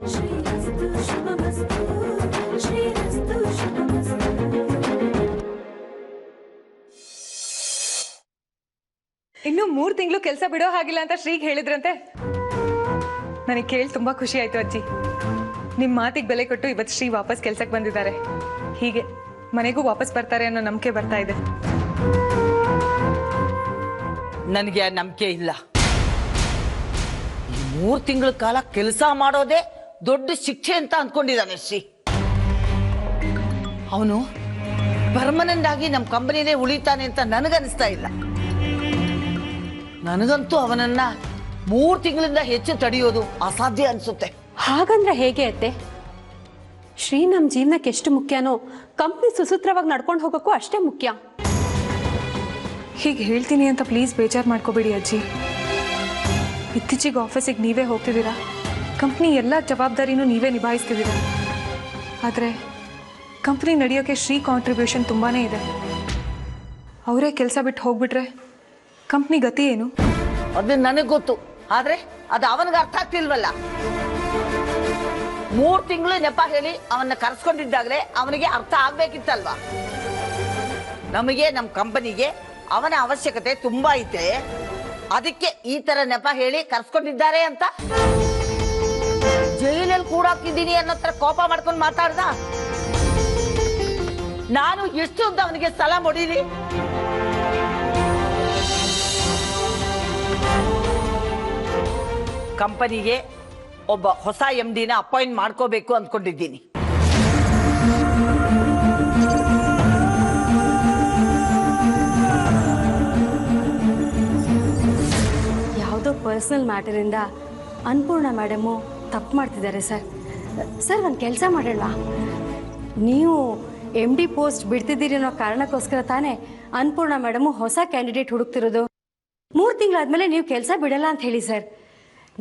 ಇನ್ನು 3 ತಿಂಗಳು ಕೆಲಸ ಬಿಡೋ ಹಾಗಿಲ್ಲ ಅಂತ ಶ್ರೀಗೆ ಹೇಳಿದ್ರಂತೆ. ನನಗೆ ಕೇಳಿ ತುಂಬಾ ಖುಷಿ ಆಯ್ತು ಅಜ್ಜಿ. ನಿಮ್ಮ ಮಾತಿಗೆ ಬೆಲೆ ಕೊಟ್ಟು ಇವತ್ತು ಶ್ರೀ ವಾಪಸ್ ಕೆಲ್ಸಕ್ಕೆ ಬಂದಿದ್ದಾರೆ. ಹೀಗೆ ಮನೆಗೂ ವಾಪಸ್ ಬರ್ತಾರೆ ಅನ್ನೋ ನಂಬಿಕೆ ಬರ್ತಾ ಇದೆ. ನನಗೆ ಆ ನಂಬಿಕೆ ಇಲ್ಲ. 3 ತಿಂಗಳ ಕಾಲ ಕೆಲಸ ಮಾಡೋದೇ ದೊಡ್ಡ ಶಿಕ್ಷೆ ಅಂತ ಅಂದ್ಕೊಂಡಿದ್ದಾನೆ ಶ್ರೀ. ಅವನು ಪರ್ಮನೆಂಟ್ ಆಗಿ ನಮ್ಮ ಕಂಪನಿನೇ ಉಳಿತಾನೆ ಅಂತ ನನಗನ್ನಿಸ್ತಾ ಇಲ್ಲ. ನನಗಂತೂ ಅವನನ್ನ 3 ತಿಂಗಳಿಂದ ಹೆಚ್ಚು ತಡೆಯೋದು ಅಸಾಧ್ಯ ಅನ್ಸುತ್ತೆ. ಹಾಗಂದ್ರೆ ಹೇಗೆ ಅತ್ತೆ? ಶ್ರೀ ನಮ್ಮ ಜೀವನಕ್ಕೆ ಎಷ್ಟು ಮುಖ್ಯನೋ ಕಂಪ್ನಿ ಸುಸೂತ್ರವಾಗಿ ನಡ್ಕೊಂಡು ಹೋಗೋಕ್ಕೂ ಅಷ್ಟೇ ಮುಖ್ಯ. ಹೀಗೆ ಹೇಳ್ತೀನಿ ಅಂತ ಪ್ಲೀಸ್ ಬೇಜಾರು ಮಾಡ್ಕೋಬೇಡಿ ಅಜ್ಜಿ. ಇತ್ತೀಚೆಗೆ ಆಫೀಸಿಗೆ ನೀವೇ ಹೋಗ್ತಿದ್ದೀರಾ, ಕಂಪ್ನಿ ಎಲ್ಲ ಜವಾಬ್ದಾರಿನೂ ನೀವೇ ನಿಭಾಯಿಸ್ತಿದ್ದೀರಾ. ಆದರೆ ಕಂಪ್ನಿ ನಡೆಯೋಕ್ಕೆ ಶ್ರೀ ಕಾಂಟ್ರಿಬ್ಯೂಷನ್ ತುಂಬಾ ಇದೆ. ಅವರೇ ಕೆಲಸ ಬಿಟ್ಟು ಹೋಗ್ಬಿಟ್ರೆ ಕಂಪ್ನಿ ಗತಿ ಏನು? ಅದು ನನಗೆ ಗೊತ್ತು, ಆದ್ರೆ ಅದು ಅವನಿಗೆ ಅರ್ಥ ಆಗ್ತಿಲ್ವಲ್ಲ. 3 ತಿಂಗಳು ನೆಪ ಹೇಳಿ ಅವನ್ನ ಕರ್ಸ್ಕೊಂಡಿದ್ದಾಗಲೇ ಅವನಿಗೆ ಅರ್ಥ ಆಗ್ಬೇಕಿತ್ತಲ್ವಾ. ನಮಗೆ ನಮ್ಮ ಕಂಪನಿಗೆ ಅವನ ಅವಶ್ಯಕತೆ ತುಂಬಾ ಐತೆ, ಅದಕ್ಕೆ ಈ ತರ ನೆಪ ಹೇಳಿ ಕರ್ಸ್ಕೊಂಡಿದ್ದಾರೆ ಅಂತ. ಜೈಲಲ್ಲಿ ಕೂಡಾಕಿದ್ದೀನಿ ಅನ್ನೋ ತರ ಕೋಪ ಮಾಡ್ಕೊಂಡು ಮಾತಾಡ್ದ. ನಾನು ಎಷ್ಟು ಅಂತ ಅವನಿಗೆ ಸ್ಥಳ ಹೊಡೀಲಿ? ಕಂಪನಿಗೆ ಒಬ್ಬ ಹೊಸ MD ನ ಅಪಾಯಿಂಟ್ ಮಾಡ್ಕೋಬೇಕು ಅಂದ್ಕೊಂಡಿದ್ದೀನಿ. ಯಾವುದೋ ಪರ್ಸನಲ್ ಮ್ಯಾಟರಿಂದ ಅನ್ನಪೂರ್ಣ ಮೇಡಮು ತಪ್ಪು ಮಾಡ್ತಿದ್ದಾರೆ ಸರ್. ಒಂದು ಕೆಲಸ ಮಾಡೋಣ, ನೀವು MD ಪೋಸ್ಟ್ ಬಿಡ್ತಿದ್ದೀರಿ ಅನ್ನೋ ಕಾರಣಕ್ಕೋಸ್ಕರ ತಾನೇ ಅನ್ನಪೂರ್ಣ ಮೇಡಮು ಹೊಸ ಕ್ಯಾಂಡಿಡೇಟ್ ಹುಡುಕ್ತಿರೋದು. 3 ತಿಂಗಳಾದ್ಮೇಲೆ ನೀವು ಕೆಲಸ ಬಿಡಲ್ಲ ಅಂತ ಹೇಳಿ ಸರ್.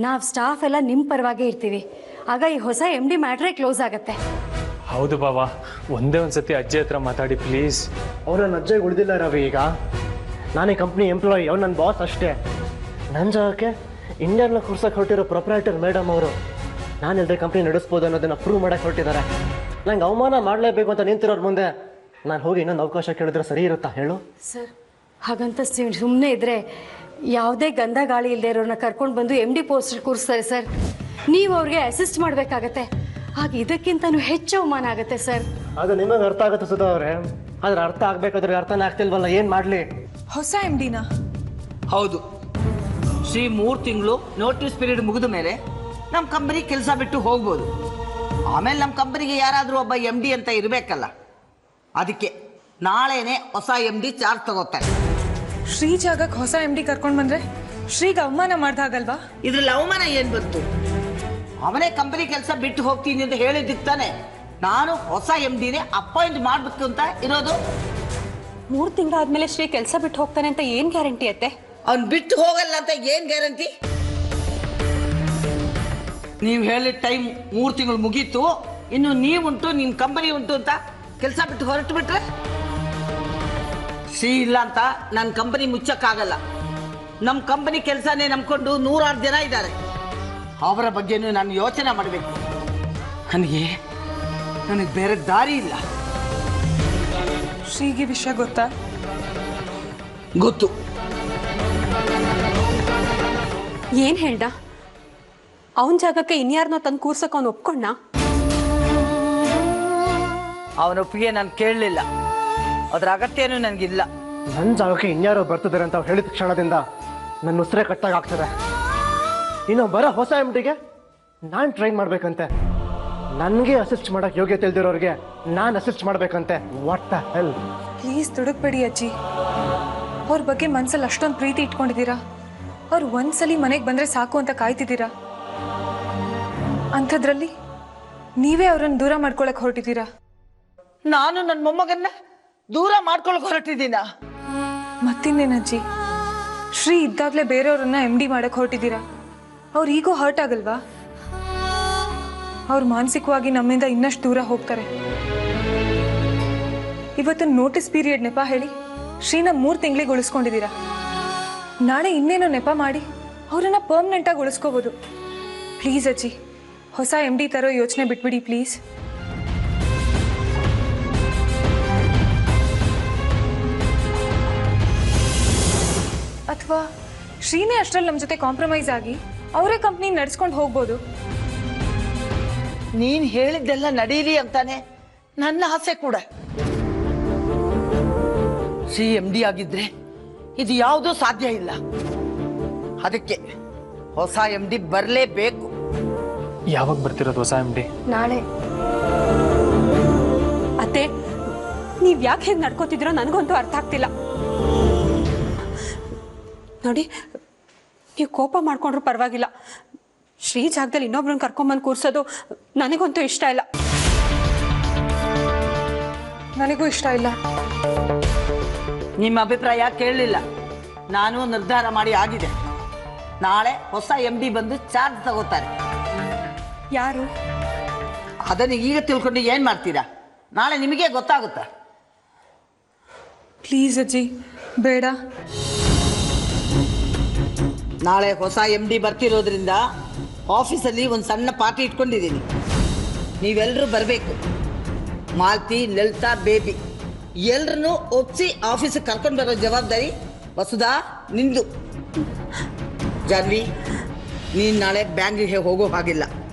ನಾವು ಸ್ಟಾಫ್ ಎಲ್ಲ ನಿಮ್ಮ ಪರವಾಗೇ ಇರ್ತೀವಿ. ಆಗ ಈ ಹೊಸ MD ಮ್ಯಾಟ್ರೇ ಕ್ಲೋಸ್ ಆಗುತ್ತೆ. ಹೌದು ಬಾಬಾ, ಒಂದೇ ಒಂದ್ಸತಿ ಅಜ್ಜಿ ಹತ್ರ ಮಾತಾಡಿ ಪ್ಲೀಸ್. ಅವ್ರು ನನ್ನ ಅಜ್ಜಿಗೆ ಉಳಿದಿಲ್ಲ ರವಿ. ಈಗ ನಾನೇ ಕಂಪ್ನಿ ಎಂಪ್ಲಾಯಿ, ಅವ್ರು ನನ್ನ ಬಾಸ್ ಅಷ್ಟೇ. ನನ್ನ ಜಾಗಕ್ಕೆ ಇಂಡಿಯನ್ನ ಕೂರ್ಸಕ್ಕೆ ಹೊರಟಿರೋ ಪ್ರೊಪ್ರೈಟರ್ ಮೇಡಮ್ ಅವರು ನಾನು ಇಲ್ಲದೆ ಕಂಪ್ನಿ ನಡೆಸ್ಬೋದು ಅನ್ನೋದನ್ನು ಪ್ರೂವ್ ಮಾಡಕ್ಕೆ ಹೊರಟಿದ್ದಾರೆ. ನಂಗೆ ಅವಮಾನ ಮಾಡಲೇಬೇಕು ಅಂತ ನಿಂತಿರೋರು ಮುಂದೆ ನಾನು ಹೋಗಿ ಇನ್ನೊಂದು ಅವಕಾಶ ಕೇಳಿದ್ರೆ ಸರಿ ಇರುತ್ತಾ ಹೇಳು? ಸರ್, ಹಾಗಂತ ಸುಮ್ಮನೆ ಇದ್ರೆ ಯಾವುದೇ ಗಂಧ ಗಾಳಿ ಇಲ್ಲದೆ ಇರೋರನ್ನ ಕರ್ಕೊಂಡು ಬಂದು MD ಪೋಸ್ಟ್ ಕೂರಿಸ್ತಾರೆ ಸರ್. ನೀವು ಅವ್ರಿಗೆ ಅಸಿಸ್ಟ್ ಮಾಡಬೇಕಾಗತ್ತೆ. ಆಗ ಇದಕ್ಕಿಂತನೂ ಹೆಚ್ಚು ಅವಮಾನ ಆಗುತ್ತೆ ಸರ್. ಅದು ನಿಮಗೆ ಅರ್ಥ ಆಗುತ್ತೆ ಸುಧಾ ಅವರೇ, ಆದ್ರೆ ಅರ್ಥ ಆಗ್ಬೇಕಾದ್ರೆ ಅರ್ಥನೇ ಆಗ್ತಿಲ್ವಲ್ಲ, ಏನು ಮಾಡಲಿ? ಹೊಸ MD ನ? ಹೌದು ಶ್ರೀ. 3 ತಿಂಗಳು ನೋಟಿಸ್ ಪೀರಿಯಡ್ ಮುಗಿದ ಮೇಲೆ ನಮ್ಮ ಕಂಪನಿ ಕೆಲಸ ಬಿಟ್ಟು ಹೋಗ್ಬೋದು. ಆಮೇಲೆ ನಮ್ಮ ಕಂಪನಿಗೆ ಯಾರಾದರೂ ಒಬ್ಬ MD ಅಂತ ಇರಬೇಕಲ್ಲ, ಅದಕ್ಕೆ ನಾಳೆನೆ ಹೊಸ MD ಚಾರ್ಜ್ ತಗೋತಾರೆ. ಶ್ರೀ ಜಾಗಕ್ಕೆ ಹೊಸ MD ಕರ್ಕೊಂಡು ಬಂದ್ರೆ ಶ್ರೀಗೆ ಅವಮಾನ ಮಾಡ್ದಾಗಲ್ವಾ? ಇದ್ರಲ್ಲಿ ಅವಮಾನ ಏನ್ ಬಂತು? ಅವನೇ ಕಂಪನಿ ಕೆಲಸ ಬಿಟ್ಟು ಹೋಗ್ತೀನಿ ಅಂತ ಹೇಳಿದ್ದಕ್ಕೆ ತಾನೆ ನಾನು ಹೊಸ MDನೇ ಅಪಾಯಿಂಟ್ ಮಾಡ್ಬೇಕು ಅಂತ ಇರೋದು. 3 ತಿಂಗಳಾದ್ಮೇಲೆ ಶ್ರೀ ಕೆಲಸ ಬಿಟ್ಟು ಹೋಗ್ತಾನೆ ಅಂತ ಏನ್ ಗ್ಯಾರಂಟಿ ಅತ್ತೆ? ಅವ್ನು ಬಿಟ್ಟು ಹೋಗಲ್ಲ ಅಂತ ಏನ್ ಗ್ಯಾರಂಟಿ? ನೀವು ಹೇಳಿದ ಟೈಮ್ 3 ತಿಂಗಳು ಮುಗೀತು, ಇನ್ನು ನೀವುಂಟು ನಿಮ್ಮ ಕಂಪನಿ ಉಂಟು ಅಂತ ಕೆಲಸ ಬಿಟ್ಟು ಹೊರಟು ಬಿಟ್ರೆ ಶ್ರೀ ಇಲ್ಲ ಅಂತ ನನ್ನ ಕಂಪನಿ ಮುಚ್ಚಕ್ಕಾಗಲ್ಲ. ನಮ್ಮ ಕಂಪನಿ ಕೆಲಸನೇ ನಂಬ್ಕೊಂಡು 106 ಜನ ಇದ್ದಾರೆ. ಅವರ ಬಗ್ಗೆನೂ ನಾನು ಯೋಚನೆ ಮಾಡಬೇಕು. ನನಗೆ ಬೇರೆ ದಾರಿ ಇಲ್ಲ. ಶ್ರೀಗೆ ವಿಷಯ ಗೊತ್ತಾ? ಗೊತ್ತು. ಏನ್ ಹೇಳ್ದ? ಅವನ ಜಾಗಕ್ಕೆ ಇನ್ಯಾರನ್ನೋ ತಂದು ಕೂರ್ಸಕ್ಕೆ ಅವನು ಒಪ್ಕೊಂಡ? ಅವನ ಒಪ್ಪಿಗೆ ನಾನು ಕೇಳಲಿಲ್ಲ, ಅದ್ರ ಅಗತ್ಯನೂ ನನಗಿಲ್ಲ. ನನ್ನ ಜಾಗಕ್ಕೆ ಇನ್ಯಾರೋ ಬರ್ತಿದ್ದಾರೆ ಅಂತ ಹೇಳಿದ ಕ್ಷಣದಿಂದ ನನ್ನ ಉಸಿರೇ ಕಟ್ಟಾಗ ಆಗ್ತದೆ. ಇನ್ನು ಬರೋ ಹೊಸ MDಗೆ ನಾನು ಟ್ರೈನ್ ಮಾಡ್ಬೇಕಂತೆ. ನನಗೆ ಅಸಿಸ್ಟ್ ಮಾಡಕ್ಕೆ ಯೋಗ್ಯತೆ ಇಲ್ದಿರೋರಿಗೆ ನಾನು ಅಸಿಸ್ಟ್ ಮಾಡ್ಬೇಕಂತೆ. What the hell? ಪ್ಲೀಸ್ ದುಡುಕ್ಬೇಡಿ ಅಜ್ಜಿ. ಅವ್ರ ಬಗ್ಗೆ ಮನ್ಸಲ್ಲಿ ಅಷ್ಟೊಂದು ಪ್ರೀತಿ ಇಟ್ಕೊಂಡಿದ್ದೀರಾ. ಅವ್ರು ಒಂದ್ಸಲಿ ಮನೆಗೆ ಬಂದ್ರೆ ಸಾಕು ಅಂತ ಕಾಯ್ತಿದ್ದೀರಾ. ಅಂಥದ್ರಲ್ಲಿ ನೀವೇ ಅವ್ರನ್ನ ದೂರ ಮಾಡ್ಕೊಳಕ್ ಹೊರಟಿದ್ದೀರಾ. ನಾನು ನನ್ನ ಮೊಮ್ಮಗನ್ನ ದೂರ ಮಾಡ್ಕೊಳಕ್ ಹೊರಟಿದ್ದೀನ? ಮತ್ತಿನ್ನೇನಜ್ಜಿ, ಶ್ರೀ ಇದ್ದಾಗಲೇ ಬೇರೆಯವ್ರನ್ನ MD ಮಾಡಕ್ ಹೊರಟಿದ್ದೀರಾ. ಅವ್ರ ಈಗೋ ಹರ್ಟ್ ಆಗಲ್ವಾ? ಅವ್ರು ಮಾನಸಿಕವಾಗಿ ನಮ್ಮಿಂದ ಇನ್ನಷ್ಟು ದೂರ ಹೋಗ್ತಾರೆ. ಇವತ್ತು ನೋಟಿಸ್ ಪೀರಿಯಡ್ ನೆಪ ಹೇಳಿ ಶ್ರೀನ 3 ತಿಂಗಳಿಗೆ ಉಳಿಸ್ಕೊಂಡಿದ್ದೀರಾ. ನಾಳೆ ಇನ್ನೇನೋ ನೆಪ ಮಾಡಿ ಅವರನ್ನ ಪರ್ಮನೆಂಟ್ ಆಗಿ ಉಳಿಸ್ಕೋಬಹುದು. ಪ್ಲೀಸ್ ಅಜ್ಜಿ, ಹೊಸ MD ತರೋ ಯೋಚನೆ ಬಿಟ್ಬಿಡಿ ಪ್ಲೀಸ್. ಅಥವಾ ಶ್ರೀನೇ ಅಷ್ಟರಲ್ಲಿ ನಮ್ಮ ಜೊತೆ ಕಾಂಪ್ರಮೈಸ್ ಆಗಿ ಅವರೇ ಕಂಪ್ನಿ ನಡೆಸ್ಕೊಂಡು ಹೋಗ್ಬೋದು. ನೀನ್ ಹೇಳಿದ್ದೆಲ್ಲ ನಡೀಲಿ ಅಂತಾನೆ ನನ್ನ ಆಸೆ ಕೂಡ. ಶ್ರೀ MD ಆಗಿದ್ರೆ ಇದು ಯಾವುದೂ ಸಾಧ್ಯ ಇಲ್ಲ. ಅದಕ್ಕೆ ಹೊಸ MD ಬರಲೇಬೇಕು. ಯಾವಾಗ ಬರ್ತಿರೋದು ಹೊಸ MD? ನಾಳೆ. ಅತ್ತೆ, ನೀವ್ ಯಾಕೆ ಹೇಗೆ ನಡ್ಕೋತಿದ್ರೋ ನನಗಂತೂ ಅರ್ಥ ಆಗ್ತಿಲ್ಲ. ನೋಡಿ, ನೀವು ಕೋಪ ಮಾಡ್ಕೊಂಡ್ರು ಪರವಾಗಿಲ್ಲ, ಶ್ರೀ ಜಾಗದಲ್ಲಿ ಇನ್ನೊಬ್ರನ್ನ ಕರ್ಕೊಂಬಂದು ಕೂರ್ಸೋದು ನನಗಂತೂ ಇಷ್ಟ ಇಲ್ಲ. ನನಗೂ ಇಷ್ಟ ಇಲ್ಲ. ನಿಮ್ಮ ಅಭಿಪ್ರಾಯ ಕೇಳಲಿಲ್ಲ. ನಾನು ನಿರ್ಧಾರ ಮಾಡಿ ಆಗಿದೆ. ನಾಳೆ ಹೊಸ MD ಬಂದು ಚಾರ್ಜ್ ತಗೋತಾರೆ. ಯಾರು? ಅದನ್ನು ಈಗ ತಿಳ್ಕೊಂಡು ಏನ್ ಮಾಡ್ತೀರಾ? ನಾಳೆ ನಿಮಗೆ ಗೊತ್ತಾಗುತ್ತೆ. ಪ್ಲೀಸ್ ಅಜ್ಜಿ, ಬೇಡ. ನಾಳೆ ಹೊಸ MD ಬರ್ತಿರೋದ್ರಿಂದ ಆಫೀಸಲ್ಲಿ ಒಂದು ಸಣ್ಣ ಪಾರ್ಟಿ ಇಟ್ಕೊಂಡಿದ್ದೀನಿ. ನೀವೆಲ್ಲರೂ ಬರಬೇಕು. ಮಾಲ್ತಿ, ಲಲಿತಾ, ಬೇಬಿ ಎಲ್ರನ್ನೂ ಒಪ್ಪಿಸಿ ಆಫೀಸಿಗೆ ಕರ್ಕೊಂಡು ಬರೋ ಜವಾಬ್ದಾರಿ ವಸುಧಾ ನಿಂದು. ಜಾನ್ವಿ, ನೀನು ನಾಳೆ ಬ್ಯಾಂಕಿಗೆ ಹೋಗೋ ಹಾಗಿಲ್ಲ,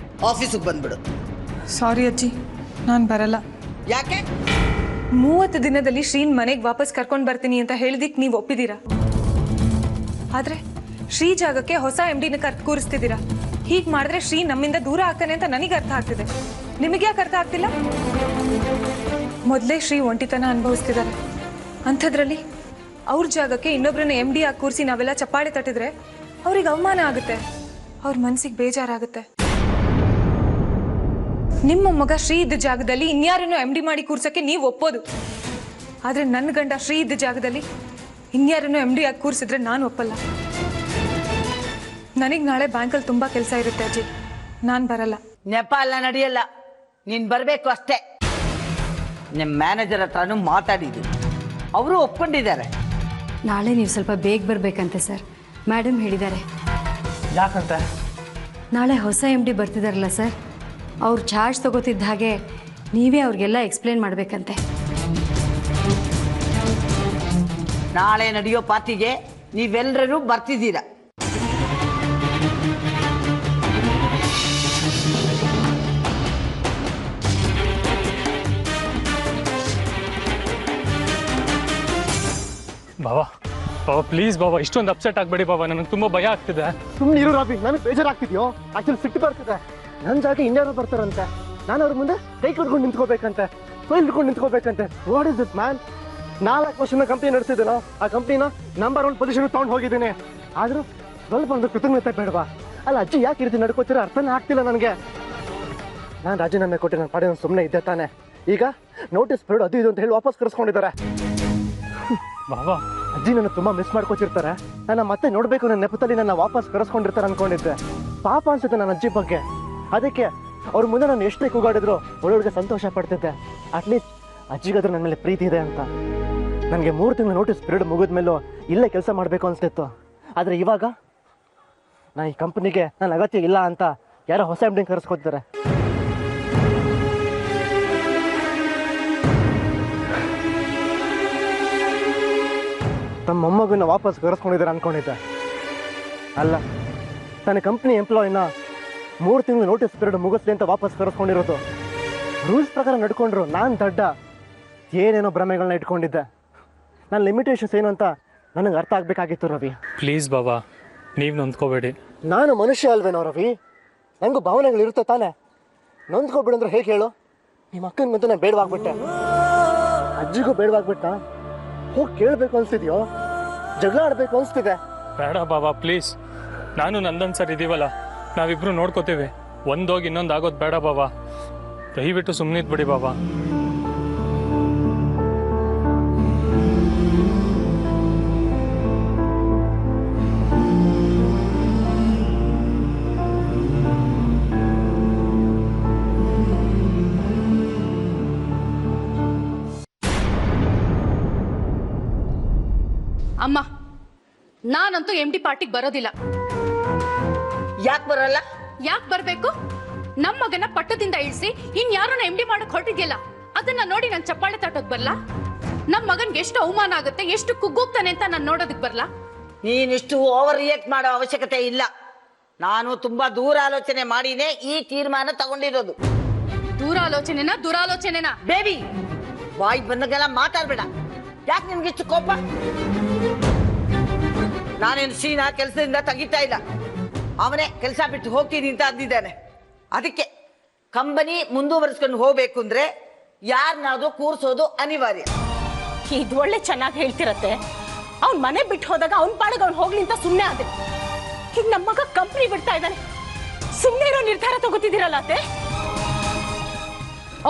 ಆಫೀಸಿಗೆ ಬಂದ್ಬಿಡು. ಸಾರಿ ಅಜ್ಜಿ, ನಾನು ಬರಲ್ಲ. ಯಾಕೆ? 30 ದಿನದಲ್ಲಿ ಶ್ರೀನ್ ಮನೆಗೆ ವಾಪಸ್ ಕರ್ಕೊಂಡು ಬರ್ತೀನಿ ಅಂತ ಹೇಳಿದಿಕ್ಕೆ ನೀವು ಒಪ್ಪಿದ್ದೀರಾ. ಆದರೆ ಶ್ರೀ ಜಾಗಕ್ಕೆ ಹೊಸ MDನ ಕೂರಿಸ್ತಿದ್ದೀರಾ. ಹೀಗೆ ಮಾಡಿದ್ರೆ ಶ್ರೀ ನಮ್ಮಿಂದ ದೂರ ಆಗ್ತಾನೆ ಅಂತ ನನಗೆ ಅರ್ಥ ಆಗ್ತಿದೆ. ನಿಮಗೆ ಯಾಕೆ ಅರ್ಥ ಆಗ್ತಿಲ್ಲ? ಮೊದಲೇ ಶ್ರೀ ಒಂಟಿತನ ಅನುಭವಿಸ್ತಿದ್ದಾರೆ. ಅಂಥದ್ರಲ್ಲಿ ಅವ್ರ ಜಾಗಕ್ಕೆ ಇನ್ನೊಬ್ಬರನ್ನ MD ಆಗಿ ಕೂರಿಸಿ ನಾವೆಲ್ಲ ಚಪ್ಪಾಳೆ ತಟ್ಟಿದ್ರೆ ಅವ್ರಿಗೆ ಅವಮಾನ ಆಗುತ್ತೆ, ಅವ್ರ ಮನಸ್ಸಿಗೆ ಬೇಜಾರಾಗುತ್ತೆ. ನಿಮ್ಮ ಮಗ ಶ್ರೀ ಇದ್ದ ಜಾಗದಲ್ಲಿ ಇನ್ಯಾರನ್ನು MD ಮಾಡಿ ಕೂರ್ಸಕ್ಕೆ ನೀವು ಒಪ್ಪೋದು. ಆದರೆ ನನ್ನ ಗಂಡ ಶ್ರೀ ಇದ್ದ ಜಾಗದಲ್ಲಿ ಇನ್ಯಾರನ್ನು MD ಆಗಿ ಕೂರಿಸಿದ್ರೆ ನಾನು ಒಪ್ಪಲ್ಲ. ನನಗೆ ನಾಳೆ ಬ್ಯಾಂಕಲ್ಲಿ ತುಂಬ ಕೆಲಸ ಇರುತ್ತೆ ಅಜ್ಜಿ, ನಾನು ಬರಲ್ಲ. ನೆಪ ಎಲ್ಲ ನಡೆಯಲ್ಲ, ನೀನು ಬರಬೇಕು ಅಷ್ಟೇ. ನಿಮ್ಮ ಮ್ಯಾನೇಜರ್ ಹತ್ರನೂ ಮಾತಾಡಿದ್ದೀನಿ, ಅವರು ಒಪ್ಕೊಂಡಿದ್ದಾರೆ. ನಾಳೆ ನೀವು ಸ್ವಲ್ಪ ಬೇಗ ಬರಬೇಕಂತೆ ಸರ್, ಮೇಡಮ್ ಹೇಳಿದ್ದಾರೆ. ಯಾಕಂತೆ? ನಾಳೆ ಹೊಸ MD ಬರ್ತಿದಾರಲ್ಲ ಸರ್, ಅವ್ರು ಚಾರ್ಜ್ ತಗೋತಿದ್ದ ಹಾಗೆ ನೀವೇ ಅವ್ರಿಗೆಲ್ಲ ಎಕ್ಸ್ಪ್ಲೇನ್ ಮಾಡಬೇಕಂತೆ. ನಾಳೆ ನಡೆಯೋ ಪಾರ್ಟಿಗೆ ನೀವೆಲ್ಲರೂ ಬರ್ತಿದ್ದೀರಾ. ಬಾಬಾ ಬಾಬಾ ಪ್ಲೀಸ್ ಬಾಬಾ, ಇಷ್ಟೊಂದು ಅಪ್ಸೆಟ್ ಆಗಬೇಡಿ ಬಾಬಾ, ನನಗೆ ತುಂಬ ಭಯ ಆಗ್ತಿದೆ. ಸುಮ್ಮನೆ ಇರು ರಾಬಿ, ನನಗೆ ಬೇಜಾರಾಗ್ತಿದ್ಯೋ. ಆಕ್ಚುಲಿ ಸಿಟ್ಟು ಬರ್ತಿದೆ. ನನ್ನ ಜಾಗ ಇನ್ಯಾರೋ ಬರ್ತಾರಂತೆ, ನಾನು ಅವ್ರ ಮುಂದೆ ಕೈ ಕಟ್ಕೊಂಡು ನಿಂತ್ಕೋಬೇಕಂತೆ, ಕೊಯ್ಲು ಹಿಡ್ಕೊಂಡು ನಿಂತ್ಕೋಬೇಕಂತೆ. What is this man? 4 ವರ್ಷದ ಕಂಪ್ನಿ ನಡೆಸಿದ್ದೀನೋ, ಆ ಕಂಪ್ನಿನ ನಂಬರ್ 1 ಪೊಸಿಷನ್ ತೊಗೊಂಡು ಹೋಗಿದ್ದೀನಿ. ಆದರೂ ಸ್ವಲ್ಪ ಒಂದು ಕೃತಜ್ಞತೆ ಬೇಡವಾ? ಅಲ್ಲ ಅಜ್ಜಿ, ಯಾಕೆ ಈ ರೀತಿ ನಡ್ಕೋತೀರೋ ಅರ್ಥನೇ ಆಗ್ತಿಲ್ಲ ನನಗೆ. ನಾನು ರಾಜೀನಾಮೆ ಕೊಟ್ಟು ನನ್ನ ಪಾಡಿನ ಸುಮ್ಮನೆ ಇದ್ದೆ ತಾನೆ. ಈಗ ನೋಟಿಸ್ ಪೀರಿಯಡ್ ಅದು ಇದು ಅಂತ ಹೇಳಿ ವಾಪಸ್ ಕರೆಸ್ಕೊಂಡಿದ್ದಾರೆ. ಬಾಬಾ ಅಜ್ಜಿ ನನ್ನ ತುಂಬ ಮಿಸ್ ಮಾಡ್ಕೊತಿರ್ತಾರೆ. ನನ್ನ ಮತ್ತೆ ನೋಡಬೇಕು ನನ್ನ ನೆಪದಲ್ಲಿ ನನ್ನ ವಾಪಸ್ ಕರೆಸ್ಕೊಂಡಿರ್ತಾರೆ ಅನ್ಕೊಂಡಿದ್ದೆ. ಪಾಪ ಅನ್ಸುತ್ತೆ ನನ್ನ ಅಜ್ಜಿ ಬಗ್ಗೆ. ಅದಕ್ಕೆ ಅವ್ರ ಮುಂದೆ ನಾನು ಎಷ್ಟೇ ಕೂಗಾಡಿದ್ರು ಒಳೊಳಗೆ ಸಂತೋಷ ಪಡ್ತಿದ್ದೆ. ಅಟ್ಲೀಸ್ಟ್ ಅಜ್ಜಿಗಾದ್ರೂ ನನ್ನ ಮೇಲೆ ಪ್ರೀತಿ ಇದೆ ಅಂತ. ನನಗೆ 3 ತಿಂಗಳು ನೋಟಿಸ್ ಪೀರಿಯಡ್ ಮುಗಿದ ಮೇಲೂ ಇಲ್ಲೇ ಕೆಲಸ ಮಾಡಬೇಕು ಅನಿಸ್ತಿತ್ತು. ಆದರೆ ಇವಾಗ ನಾನು ಈ ಕಂಪ್ನಿಗೆ ನನ್ನ ಅಗತ್ಯ ಇಲ್ಲ ಅಂತ ಯಾರೋ ಹೊಸ MD ಕರೆಸ್ಕೊತಿದ್ದಾರೆ. ತಮ್ಮ ಮೊಮ್ಮಗನ್ನ ವಾಪಸ್ ಕರೆಸ್ಕೊಂಡಿದ್ದಾರೆ ಅನ್ಕೊಂಡಿದ್ದೆ. ಅಲ್ಲ, ತನ್ನ ಕಂಪ್ನಿ ಎಂಪ್ಲಾಯಿನ 3 ತಿಂಗಳು ನೋಟಿಸ್ ಪೀರಿಯಡ್ ಮುಗಿಸ್ಲಿ ಅಂತ ವಾಪಸ್ ಕರೆಸ್ಕೊಂಡಿರೋದು. ರೂಲ್ಸ್ ಪ್ರಕಾರ ನಡ್ಕೊಂಡ್ರು ನಾನು ದಡ್ಡ. ಏನೇನೋ ಭ್ರಮೆಗಳನ್ನ ಇಟ್ಕೊಂಡಿದ್ದೆ. ನನ್ನ ಲಿಮಿಟೇಷನ್ಸ್ ಏನು ಅಂತ ನನಗೆ ಅರ್ಥ ಆಗಬೇಕಾಗಿತ್ತು ರವಿ. ಪ್ಲೀಸ್ ಬಾಬಾ, ನೀವು ನೊಂದ್ಕೋಬೇಡಿ. ನಾನು ಮನುಷ್ಯ ಅಲ್ವೇನೋ ರವಿ? ನನಗೂ ಭಾವನೆಗಳಿರುತ್ತೆ ತಾನೆ. ನೊಂದ್ಕೊಬಿಡಂದ್ರೆ ಹೇಗೆ ಹೇಳು? ನಿಮ್ಮ ಅಕ್ಕನಿಗಂತೂ ನಾನು ಬೇಡವಾಗ್ಬಿಟ್ಟೆ, ಅಜ್ಜಿಗೂ ಬೇಡವಾಗ್ಬಿಟ್ಟ. ಹೋಗಿ ಕೇಳಬೇಕು ಅನಿಸ್ತಿದ್ಯೋ? ಜಗಳ ಆಡಬೇಕು ಅನಿಸ್ತಿದೆ. ಬೇಡ ಬಾಬಾ ಪ್ಲೀಸ್, ನಾನು ನಂದನ್ ಸರ್ ಇದೀವಲ್ಲ, ನಾವಿಬ್ರು ನೋಡ್ಕೋತೀವಿ. ಒಂದೋಗಿ ಇನ್ನೊಂದು ಆಗೋದು ಬೇಡ ಬಾಬಾ, ದಯವಿಟ್ಟು ಸುಮ್ಮನಿದ್ಬಿಡಿ ಬಾಬಾ. ಅಮ್ಮ, ನಾನಂತೂ MD ಪಾರ್ಟಿಗೆ ಬರೋದಿಲ್ಲ. ಯಾಕೆ ಬರಲ್ಲ? ಯಾಕೆ ಬರಬೇಕು? ನಮ್ ಮಗನ ಪಟ್ಟದಿಂದ ಇಳಿಸಿ ಇನ್ಯಾರನ್ನ MD ಮಾಡಕ್ ಹೊರಟಿದ್ಯಲ್ಲ, ಅದನ್ನ ನೋಡಿ ನಾನು ಚಪ್ಪಾಳೆ ತಟ್ಟೋದ್ ಬರ್ಲಾ? ನಮ್ ಮಗನ್ಗೆ ಎಷ್ಟು ಅವಮಾನ ಆಗುತ್ತೆ, ಎಷ್ಟು ಕುಗ್ಗೋಗ್ತಾನೆ ಅಂತ ನಾನು ನೋಡೋದಕ್ ಬರ್ಲಾ? ನೀನಿಷ್ಟು ಓವರ್ ರಿಯಾಕ್ಟ್ ಮಾಡೋ ಅವಶ್ಯಕತೆ ಇಲ್ಲ. ನಾನು ತುಂಬಾ ದೂರ ಆಲೋಚನೆ ಮಾಡಿನೇ ಈ ತೀರ್ಮಾನ ತಗೊಂಡಿರೋದು. ದುರಾಲೋಚನೆನಾ? ಬೇಬಿ, ಬಾಯ್ ಬಂದಾಗೆಲ್ಲ ಮಾತಾಡ್ಬೇಡ. ಯಾಕೆ ನಿನ್ಗಿಷ್ಟು ಕೋಪ? ನಾನೇನು ಶ್ರೀನ ಕೆಲಸದಿಂದ ತೆಗಿತಾ ಇಲ್ಲ. ಅವನೇ ಕೆಲಸ ಬಿಟ್ಟು ಹೋಗ್ತೀನಿ ಅಂತ ಅಂದಿದ್ದಾನೆ. ಅದಕ್ಕೆ ಕಂಪನಿ ಮುಂದುವರಿಸ್ಕೊಂಡು ಹೋಗ್ಬೇಕು ಅಂದ್ರೆ ಯಾರನ್ನಾದ್ರೂ ಕೂರ್ಸೋದು ಅನಿವಾರ್ಯ. ಇದು ಒಳ್ಳೆ ಚೆನ್ನಾಗಿ ಹೇಳ್ತಿರತ್ತೆ. ಅವ್ನ್ ಮನೆ ಬಿಟ್ಟು ಹೋದಾಗ ಅವ್ನ್ ಪಾಡಿಗೆ ಅವ್ನು ಹೋಗ್ಲಿ ಅಂತ ಸುಮ್ಮನೆ ಆದ್ರೆ, ಈಗ ನಮ್ಮ ಮಗ ಕಂಪ್ನಿ ಬಿಡ್ತಾ ಇದ್ದಾನೆ, ಸುಮ್ಮನೆ ಇರೋ ನಿರ್ಧಾರ ತಗೋತಿದ್ದೀರಲ್ಲ ಅತ್ತೆ.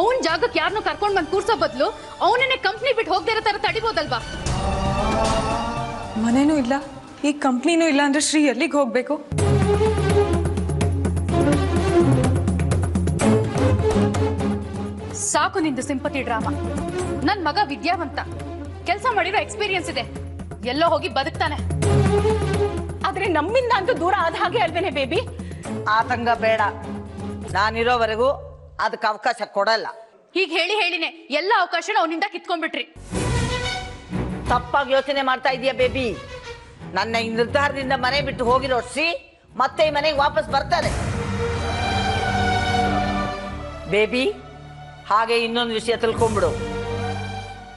ಅವನ್ ಜಾಗಕ್ಕೆ ಯಾರನ್ನೂ ಕರ್ಕೊಂಡ್ ಬಂದ್ ಕೂರ್ಸೋ ಬದಲು ಅವನನ್ನೇ ಕಂಪ್ನಿ ಬಿಟ್ಟು ಹೋಗದೇ ಇರೋ ತರ ತಡಿಬೋದಲ್ವಾ? ಮನೇನೂ ಇಲ್ಲ, ಈ ಕಂಪ್ನಿನೂ ಇಲ್ಲ ಅಂದ್ರೆ ಶ್ರೀ ಎಲ್ಲಿಗೆ ಹೋಗ್ಬೇಕು? ಸಾಕು ನಿಂದು ಸಿಂಪತಿ ಡ್ರಾಮಾ. ನನ್ ಮಗ ವಿದ್ಯಾವಂತ, ಕೆಲಸ ಮಾಡಿರೋ ಎಕ್ಸ್ಪೀರಿಯನ್ಸ್ ಇದೆ, ಎಲ್ಲೋ ಹೋಗಿ ಬದುಕ್ತಾನೆ. ಆದ್ರೆ ನಮ್ಮಿಂದ ಅಂತೂ ದೂರ ಆದ ಹಾಗೆ ಅಲ್ವೇನೆ ಬೇಬಿ? ಆತಂಕ ಬೇಡ. ನಾನಿರೋವರೆಗೂ ಅದಕ್ಕೆ ಅವಕಾಶ ಕೊಡಲ್ಲ. ಹೀಗೆ ಹೇಳಿನೇ ಎಲ್ಲ ಅವಕಾಶನ ಅವನಿಂದ ಕಿತ್ಕೊಂಡ್ಬಿಟ್ರಿ. ತಪ್ಪಾಗಿ ಯೋಚನೆ ಮಾಡ್ತಾ ಇದೀಯ ಬೇಬಿ. ನನ್ನ ಈ ನಿರ್ಧಾರದಿಂದ ಮನೆ ಬಿಟ್ಟು ಹೋಗಿರೋ ಶ್ರೀ ಮತ್ತೆ ಈ ಮನೆಗೆ ವಾಪಸ್ ಬರ್ತಾರೆ. ಬೇಬಿ, ಹಾಗೆ ಇನ್ನೊಂದು ವಿಷಯ ತಿಳ್ಕೊಂಡ್ಬಿಡು.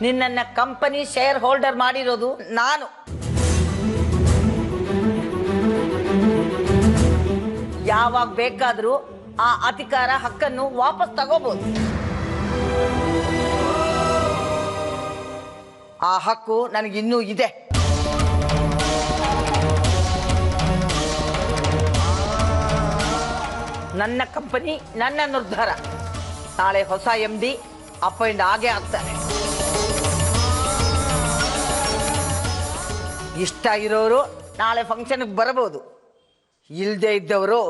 ನಿನ್ನ ಕಂಪನಿ ಶೇರ್ ಹೋಲ್ಡರ್ ಮಾಡಿರೋದು ನಾನು. ಯಾವಾಗ ಬೇಕಾದ್ರೂ ಆ ಅಧಿಕಾರ ಹಕ್ಕನ್ನು ವಾಪಸ್ ತಗೋಬಹುದು. ಆ ಹಕ್ಕು ನನಗಿನ್ನೂ ಇದೆ. ನನ್ನ ಕಂಪನಿ, ನನ್ನ ನಿರ್ಧಾರ. ನಾಳೆ ಹೊಸ MD ಅಪಾಯಿಂಟ್ ಆಗೇ ಆಗ್ತಾರೆ. ಇಷ್ಟ ಇರೋರು ನಾಳೆ ಫಂಕ್ಷನ್ಗೆ ಬರಬಹುದು, ಇಲ್ಲದೆ ಇದ್ದವರು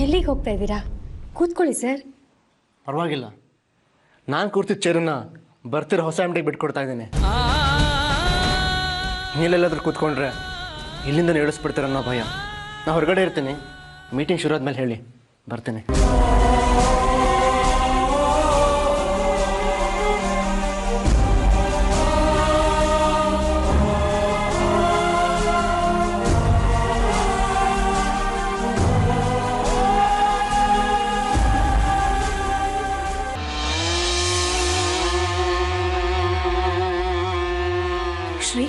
ಎಲ್ಲಿಗೆ ಹೋಗ್ತಾ ಇದ್ದೀರಾ? ಕೂತ್ಕೊಳ್ಳಿ ಸರ್. ಪರವಾಗಿಲ್ಲ, ನಾನು ಕೂರ್ತಿದ್ದ ಚೇರನ್ನ ಬರ್ತಿರೋ ಹೊಸ MD ಬಿಟ್ಕೊಡ್ತಾ ಇದ್ದೀನಿ. ನೀಲೆಲ್ಲಾದ್ರೂ ಕೂತ್ಕೊಂಡ್ರೆ ಇಲ್ಲಿಂದ ಇಳಿಸ್ಬಿಡ್ತಾರೆ ಅನ್ನೋ ಭಯ. ನಾ ಹೊರಗಡೆ ಇರ್ತೀನಿ, ಮೀಟಿಂಗ್ ಶುರು ಆದ್ಮೇಲೆ ಹೇಳಿ ಬರ್ತೀನಿ. ಶ್ರೀ,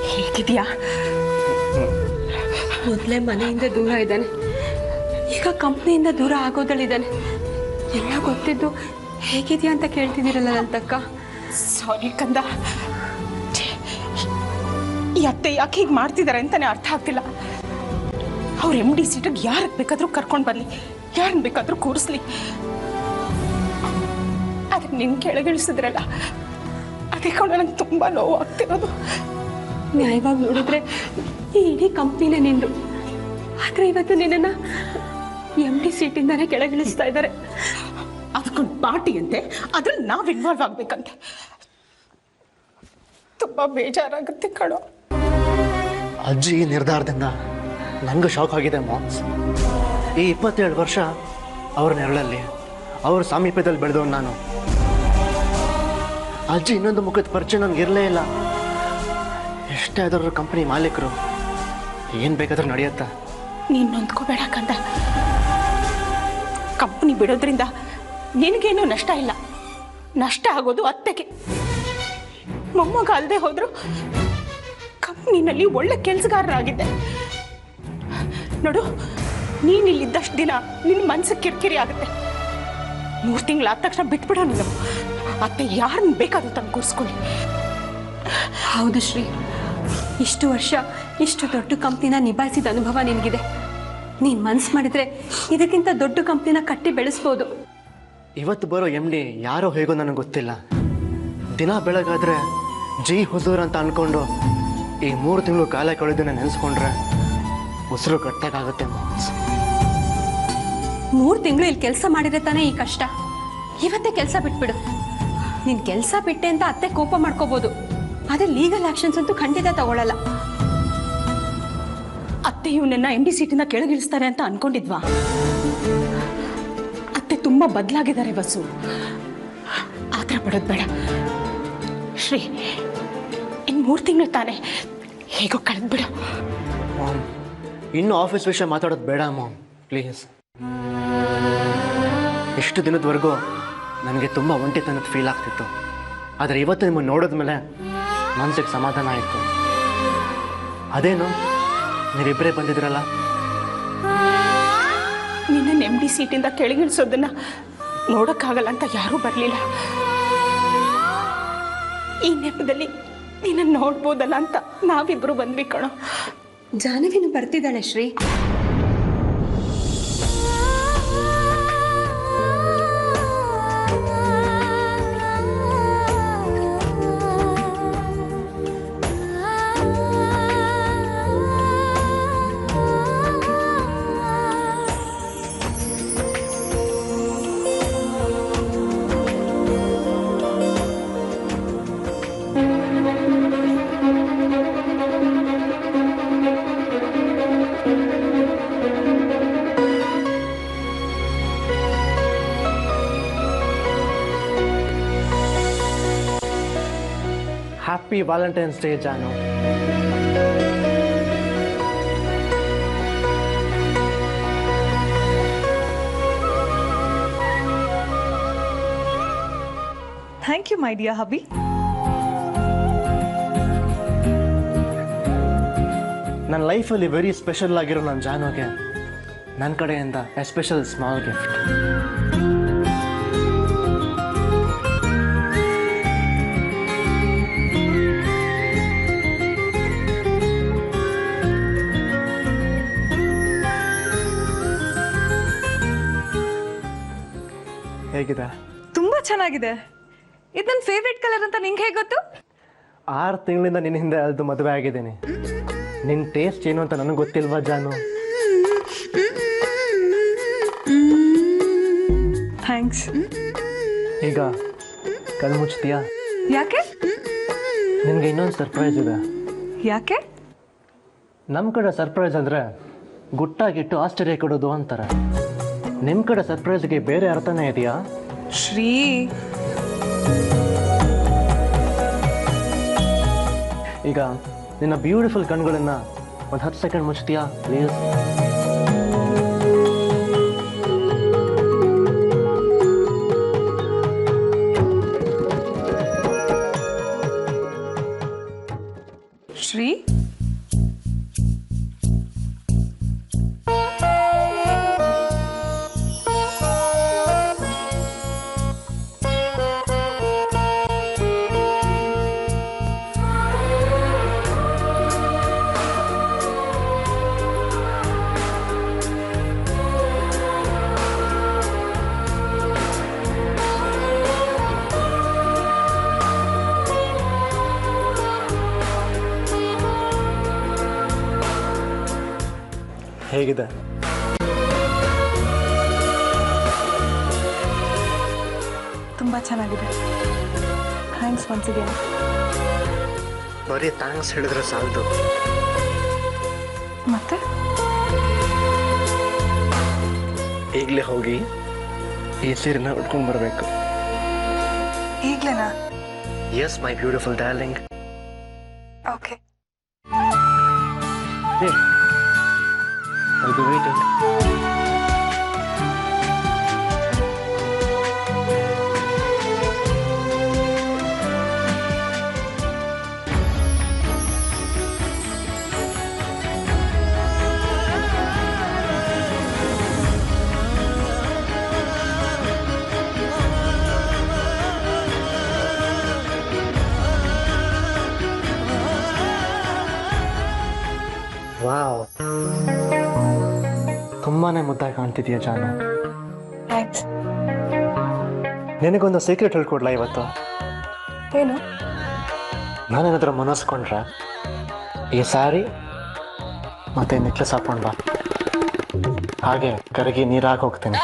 ಹೇಗಿದ್ಯಾ? ಮೊದಲೇ ಮನೆಯಿಂದ ದೂರ ಇದ್ದಾನೆ, ಈಗ ಕಂಪ್ನಿಯಿಂದ ದೂರ ಆಗೋದಳಿದ್ದಾನೆ. ಎಲ್ಲ ಗೊತ್ತಿದ್ದು ಹೇಗಿದ್ಯಾ ಅಂತ ಕೇಳ್ತಿದ್ದೀರಲ್ಲ ನನ್ನ ತಕ್ಕ. ಸಾರಿ ಕಂದ, ಈ ಅತ್ತೆ ಯಾಕೆ ಹೀಗೆ ಮಾಡ್ತಿದ್ದಾರೆ ಅಂತಾನೆ ಅರ್ಥ ಆಗ್ತಿಲ್ಲ. ಅವ್ರ MD ಸೀಟಿಗೆ ಯಾರಿಗೆ ಬೇಕಾದ್ರೂ ಕರ್ಕೊಂಡು ಬರಲಿ, ಯಾರನ್ನ ಬೇಕಾದ್ರೂ ಕೂರಿಸ್ಲಿ. ಆದ್ರೆ ನಿನ್ ಕೆಳಗಿಳಿಸಿದ್ರಲ್ಲ, ಅದೇ ಕಣ ನಂಗೆ ತುಂಬ ನೋವು ಆಗ್ತಿರೋದು. ನ್ಯಾಯವಾಗಿ ನೋಡಿದ್ರೆ ಈ ಇಡೀ ಕಂಪ್ನಿನೇ ನಿಂದು, ಆದರೆ ಇವತ್ತು ನಿನ್ನನ್ನು MD ಸೀಟಿಂದಾನೇ ಕೆಳಗಿಳಿಸ್ತಾ ಇದ್ದಾರೆ. ಅದಕ್ಕೊಂದು ಪಾರ್ಟಿ ಅಂತೆ, ಅದ್ರಲ್ಲಿ ನಾವು ಇನ್ವಾಲ್ವ್ ಆಗ್ಬೇಕಂತೆ. ತುಂಬ ಬೇಜಾರಾಗುತ್ತೆ ಕಣೋ. ಅಜ್ಜಿ ಈ ನಿರ್ಧಾರದಿಂದ ನನಗೂ ಶಾಕ್ ಆಗಿದೆ ಮಾಮ್ಸ್. ಈ 27 ವರ್ಷ ಅವ್ರ ನೆರಳಲ್ಲಿ ಅವ್ರ ಸಾಮೀಪ್ಯದಲ್ಲಿ ಬೆಳೆದವನು ನಾನು. ಅಜ್ಜಿ ಇನ್ನೊಂದು ಮುಖದ ಪರಿಚಯ ನನಗಿರಲೇ ಇಲ್ಲ. ಎಷ್ಟೇ ಆದರೂ ಕಂಪ್ನಿ ಮಾಲೀಕರು ಏನು ಬೇಕಾದ್ರೂ ನಡೆಯುತ್ತಾ. ನೀನು ನೊಂದ್ಕೋಬೇಡ ಕಂದ. ಕಂಪ್ನಿ ಬಿಡೋದ್ರಿಂದ ನಿನಗೇನೂ ನಷ್ಟ ಇಲ್ಲ. ನಷ್ಟ ಆಗೋದು ಅತ್ತೆಗೆ. ಮೊಮ್ಮಗ ಅಲ್ಲದೆ ಹೋದ್ರು ಕಂಪ್ನಿನಲ್ಲಿ ಒಳ್ಳೆ ಕೆಲಸಗಾರರಾಗಿದ್ದೆ ನೋಡು. ನೀನಿಲ್ಲಿದ್ದಷ್ಟು ದಿನ ನಿನ್ನ ಮನಸ್ಸಿಗೆ ಕಿರಿಕಿರಿ ಆಗುತ್ತೆ. 3 ತಿಂಗಳಾದ ತಕ್ಷಣ ಬಿಟ್ಬಿಡೋ ನೀನು. ಅತ್ತೆ ಯಾರನ್ನ ಬೇಕಾದ್ರೂ ತಂದು ಕೂರಿಸ್ಕೊಳ್ಳಿ. ಹೌದು ಶ್ರೀ, ಇಷ್ಟು ವರ್ಷ ಇಷ್ಟು ದೊಡ್ಡ ಕಂಪ್ನಿನ ನಿಭಾಯಿಸಿದ ಅನುಭವ ನಿನಗಿದೆ. ನೀನು ಮನಸ್ಸು ಮಾಡಿದ್ರೆ ಇದಕ್ಕಿಂತ ದೊಡ್ಡ ಕಂಪ್ನಿನ ಕಟ್ಟಿ ಬೆಳೆಸ್ಬೋದು. ಇವತ್ತು ಬರೋ MD ಯಾರೋ ಹೇಗೋ ನನಗೆ ಗೊತ್ತಿಲ್ಲ. ದಿನ ಬೆಳಗಾದ್ರೆ ಜೈ ಹುಜೂರ್ ಅಂತ ಅಂದ್ಕೊಂಡು ಈ 3 ತಿಂಗಳು ಕಾಲ ಕಳೆದನ್ನ ನೆನೆಸ್ಕೊಂಡ್ರೆ ಉಸಿರು ಕಟ್ಟಾಗುತ್ತೆ ಮಾಮ್ಸ್. 3 ತಿಂಗಳು ಇಲ್ಲಿ ಕೆಲಸ ಮಾಡಿದ್ರೆ ತಾನೇ ಈ ಕಷ್ಟ. ಇವತ್ತೇ ಕೆಲಸ ಬಿಟ್ಬಿಡು. ನೀನು ಕೆಲಸ ಬಿಟ್ಟೆ ಅಂತ ಅತ್ತೆ ಕೋಪ ಮಾಡ್ಕೋಬೋದು, ಆದರೆ ಲೀಗಲ್ ಆಕ್ಷನ್ಸ್ ಅಂತೂ ಖಂಡಿತ ತಗೊಳ್ಳಲ್ಲ. ಅತ್ತೆ ಇವನನ್ನ MD ಸೀಟಿಂದ ಕೆಳಗಿಳಿಸ್ತಾರೆ ಅಂತ ಅನ್ಕೊಂಡಿದ್ವಾ? ಅತ್ತೆ ತುಂಬಾ ಬದಲಾಗಿದ್ದಾರೆ ವಸು. ಆತರ ಪಡೋದು ಬೇಡ ಶ್ರೀ. ಇನ್ನು 3 ತಿಂಗಳು ತಾನೆ, ಹೇಗೋ ಕಳೆದ್ಬಿಡು. ಮಾಮ್, ಇನ್ನು ಆಫೀಸ್ ವಿಷಯ ಮಾತಾಡೋದು ಬೇಡ ಮಾಮ್, ಪ್ಲೀಸ್. ಇಷ್ಟು ದಿನದವರೆಗೂ ನನಗೆ ತುಂಬ ಒಂಟಿತನದ ಫೀಲ್ ಆಗ್ತಿತ್ತು. ಆದರೆ ಇವತ್ತು ನಿಮ್ಮನ್ನು ನೋಡಿದ್ಮೇಲೆ ಮನಸ್ಸಿಗೆ ಸಮಾಧಾನ ಆಯಿತು. ಅದೇನು ನೀವಿಬ್ಬರೇ ಬಂದಿದ್ರಲ್ಲ? ನಿನ್ನ MD ಸೀಟಿಂದ ಕೆಳಗಿಳಿಸೋದನ್ನ ನೋಡೋಕ್ಕಾಗಲ್ಲ ಅಂತ ಯಾರೂ ಬರಲಿಲ್ಲ. ಈ ನೆಪದಲ್ಲಿ ನಿನ್ನ ನೋಡ್ಬೋದಲ್ಲ ಅಂತ ನಾವಿಬ್ರು ಬಂದ್ವಿ ಕಣೋ. ಜಾನವಿನು ಬರ್ತಿದ್ದಾಳೆ Shri. Happy Valentine's day Jaanu. Thank you my dear hubby. ನನ್ನ ಲೈಫಲ್ಲಿ ವೆರಿ ಸ್ಪೆಷಲ್ ಆಗಿರೋ ನನ್ನ ಜಾನುಗೆ ನನ್ನ ಕಡೆಯಿಂದ ಎ ಸ್ಪೆಷಲ್ ಸ್ಮಾಲ್ ಗಿಫ್ಟ್. ಹೇಗಿದೆ? ತುಂಬಾ ಚೆನ್ನಾಗಿದೆ. ಇದು ನನ್ನ ಫೇವ್ರೆಟ್ ಕಲರ್ ಅಂತ ನಿಂಗೆ ಹೇಗೆ ಗೊತ್ತು? 6 ತಿಂಗಳಿಂದ ನಿನ್ನ ಹಿಂದೆ ಅಲ್ದು ಮದುವೆ ಆಗಿದ್ದೀನಿ. ನಿನ್ನ ಟೇಸ್ಟ್ ಏನು ಅಂತ ನನಗೆ ಗೊತ್ತಿಲ್ವಾ ಜಾನು? ಥ್ಯಾಂಕ್ಸ್. ಈಗ ಕಣ್ಣು ಮುಚ್ತೀಯಾ? ಯಾಕೆ? ನಿನಗೆ ಇನ್ನೊಂದು ಸರ್ಪ್ರೈಸ್ ಇದೆ. ಯಾಕೆ? ನಮ್ಮ ಕಡೆ ಸರ್ಪ್ರೈಸ್ ಅಂದರೆ ಗುಟ್ಟಾಗಿಟ್ಟು ಆಶ್ಚರ್ಯ ಕೊಡೋದು ಅಂತಾರೆ. ನಿಮ್ಮ ಕಡೆ ಸರ್ಪ್ರೈಸ್ಗೆ ಬೇರೆ ಅರ್ಥನೇ ಇದೆಯಾ? ಶ್ರೀ, ಈಗ ನಿನ್ನ ಬ್ಯೂಟಿಫುಲ್ ಕಣ್ಗಳನ್ನು ಒಂದು 10 ಸೆಕೆಂಡ್ ಮುಚ್ತೀಯಾ ಪ್ಲೀಸ್? ಶ್ರೀ, ಹೇಗಿದೆ? ತುಂಬ ಚೆನ್ನಾಗಿದೆ. Thanks once again. ಬರೀ ಥ್ಯಾಂಕ್ಸ್ ಹೇಳಿದ್ರೆ ಸಾಲದು. ಮತ್ತೆ ಈಗಲೇ ಹೋಗಿ ಈ ಸೀರೆನ ಉಟ್ಕೊಂಡು ಬರಬೇಕು. ಈಗಲೇನಾ? Yes my beautiful darling. Okay. I'll be waiting. Wow, ತುಂಬಾನೇ ಮುದ್ದಾಗಿ ಕಾಣ್ತಿದೀಯ ಜಾನು. ಥ್ಯಾಂಕ್ಸ್. ನಿನಗೊಂದು ಸೀಕ್ರೆಟ್ ಹೇಳ್ಕೊಡ್ಲಾ ಇವತ್ತು? ಏನು? ನಾನೇನಾದ್ರೂ ಮನಸ್ಕೊಂಡ್ರೆ ಈ ಸ್ಯಾರಿ ಮತ್ತೆ ನೆಕ್ಲೆಸ್ ಹಾಕೊಂಡ್ ಬಾ, ಹಾಗೆ ಕರಗಿ ನೀರಾಗಿ ಹೋಗ್ತೀನಿ.